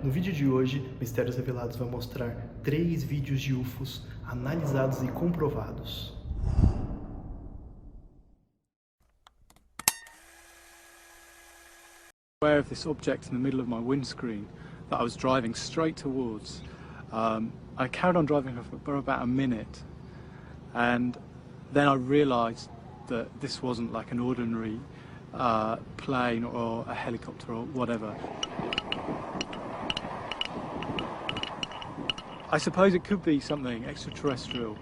No vídeo de hoje, Mistérios Revelados vai mostrar 3 vídeos de UFOs analisados e comprovados. Aware of this object in the middle of my windscreen that I was driving straight towards. I carried on driving for about a minute, and then I realised that this wasn't like an ordinary plane or a helicopter or whatever. I suppose it could be something extraterrestrial.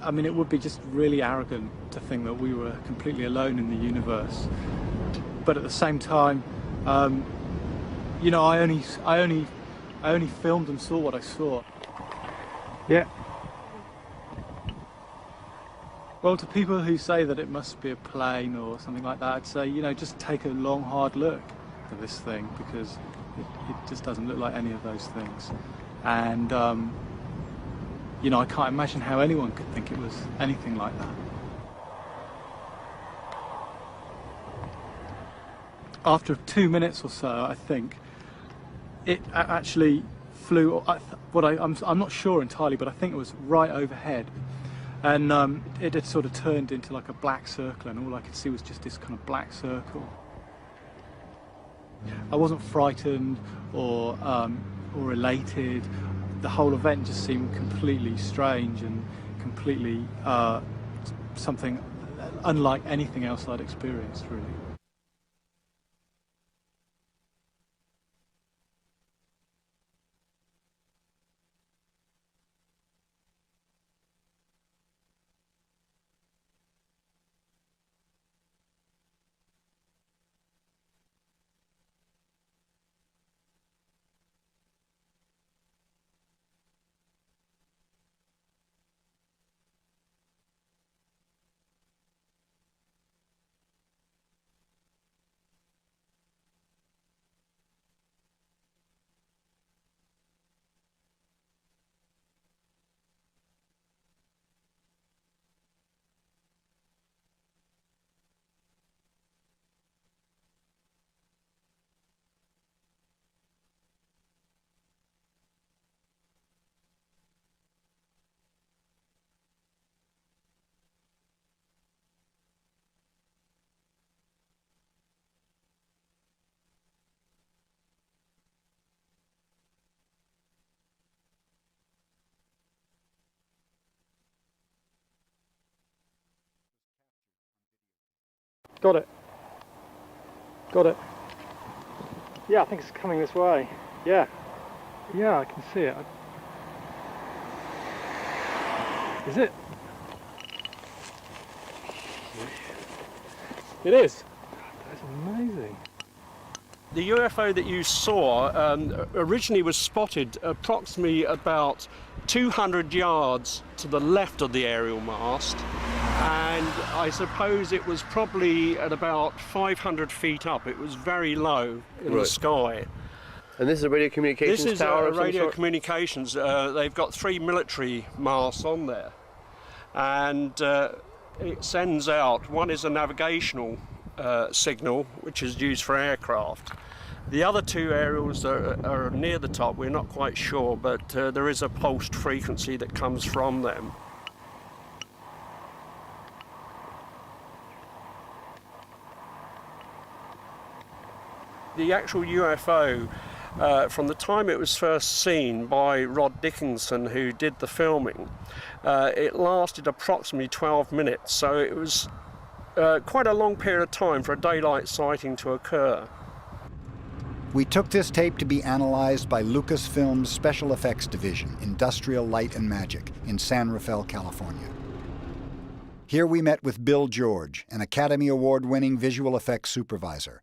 I mean, it would be just really arrogant to think that we were completely alone in the universe. But at the same time, you know, I only filmed and saw what I saw. Yeah. Well, to people who say that it must be a plane or something like that, I'd say, you know, just take a long, hard look at this thing, because it just doesn't look like any of those things. And, you know, I can't imagine how anyone could think it was anything like that. After 2 minutes or so, I think, it actually flew, I'm not sure entirely, but I think it was right overhead. And it had sort of turned into like a black circle, and all I could see was just this kind of black circle. I wasn't frightened or elated. The whole event just seemed completely strange and completely something unlike anything else I'd experienced, really. Got it. Got it. Yeah, I think it's coming this way. Yeah. Yeah, I can see it. Is it? It is. That's amazing. The UFO that you saw originally was spotted approximately about 200 yards to the left of the aerial mast, and I suppose it was probably at about 500 feet up. It was very low in the sky. And this is a radio communications This is tower radio of some sort? communications. They've got 3 military masts on there, and it sends out, one is a navigational signal, which is used for aircraft. The other 2 aerials are near the top. We're not quite sure, but there is a pulsed frequency that comes from them. The actual UFO, from the time it was first seen by Rod Dickinson, who did the filming, it lasted approximately 12 minutes, so it was quite a long period of time for a daylight sighting to occur. We took this tape to be analyzed by Lucasfilm's Special Effects Division, Industrial Light and Magic, in San Rafael, California. Here we met with Bill George, an Academy Award-winning visual effects supervisor.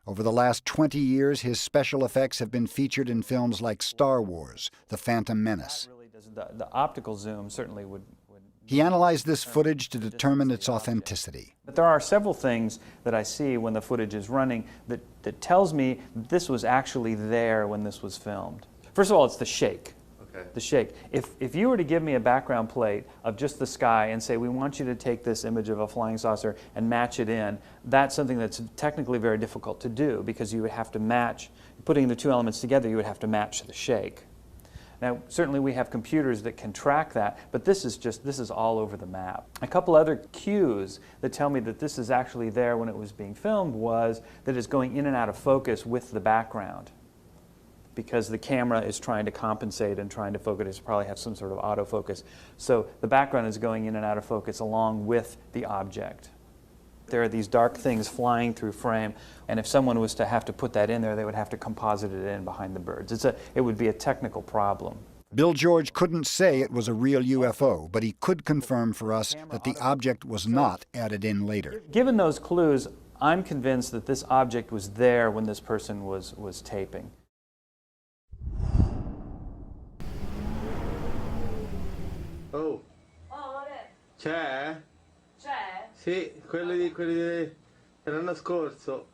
Over the last 20 years, his special effects have been featured in films like Star Wars, The Phantom Menace. The optical zoom certainly would... He analyzed this footage to determine its authenticity. But there are several things that I see when the footage is running that tells me this was actually there when this was filmed. First of all, it's the shake. the shake. If you were to give me a background plate of just the sky and say, we want you to take this image of a flying saucer and match it in, that's something that's technically very difficult to do because you would have to match, putting the two elements together, you would have to match the shake. Now, certainly we have computers that can track that, but this is all over the map. A couple other cues that tell me that this is actually there when it was being filmed was that it's going in and out of focus with the background, because the camera is trying to compensate and trying to focus. It probably have some sort of autofocus. So the background is going in and out of focus along with the object. There are these dark things flying through frame, and if someone was to have to put that in there, they would have to composite it in behind the birds. It would be a technical problem. Bill George couldn't say it was a real UFO, but he could confirm for us that the object was not added in later. Given those clues, I'm convinced that this object was there when this person was taping. Oh. C'è? C'è? Sì, quelli dell'anno scorso.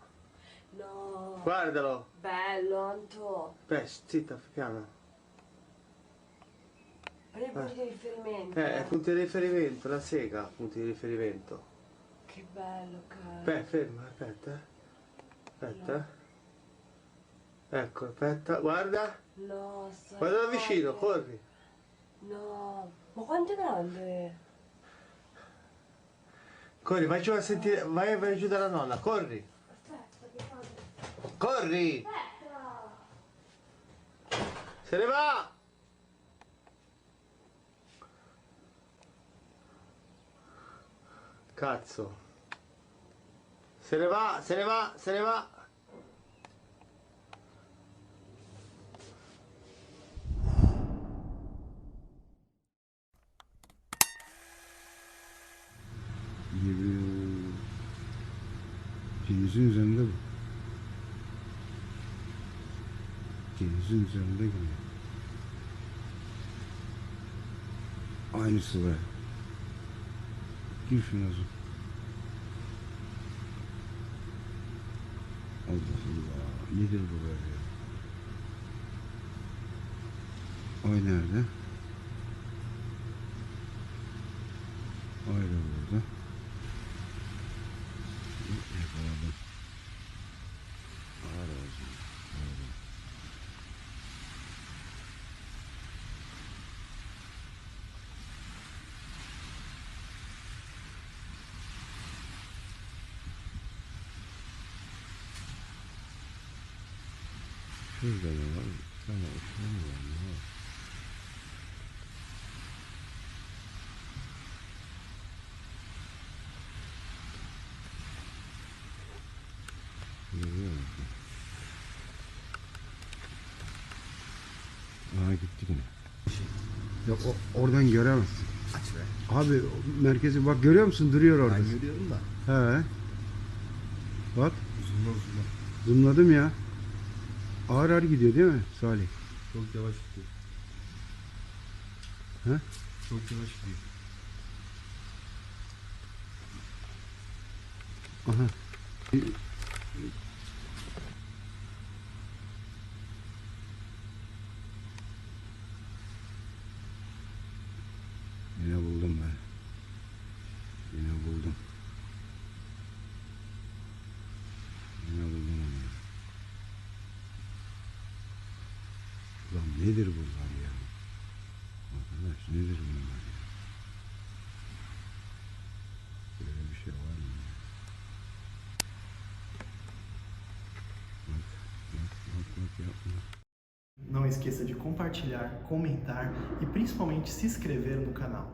No. Guardalo. Bello, Anto. Beh, zitta, piano. Prendi punti di riferimento. Punti di riferimento, la sega, punti di riferimento. Che bello, caro. Beh, ferma, aspetta. Aspetta. Ecco, aspetta, guarda. No, stai. Guarda da vicino, corri. No, ma quanto è grande? Corri, vai giù a sentire, vai giù dalla nonna, corri. Aspetta, che cosa? Corri! Aspetta! Se ne va! Cazzo. Se ne va, se ne va, se ne va. Denizin üzerinde bu. Denizin üzerinde gibi. Aynısı be. Gir şuna zor. Allah Allah. Nedir bu böyle ya? Ay nerede? Ay da burada. Yakaladım. Ağır olsun. Şurada ne var? Tamam, şurada ne var? Aa, gitti yine. Ya oradan göremezsin. Aç be. Abi merkezi bak, görüyor musun? Duruyor orada. Ben görüyorum da. He. Bak. Zoomla. Zoomladım ya. Ağır ağır gidiyor değil mi Salih? Çok yavaş gidiyor. He? Çok yavaş gidiyor. Aha. Yine buldum ben. Yine buldum. Yine buldum onu. Ulan nedir bunlar ya? Arkadaş nedir bunlar ya? Böyle bir şey var mı? Bak yapma. Não esqueça de compartilhar, comentar e principalmente se inscrever no canal.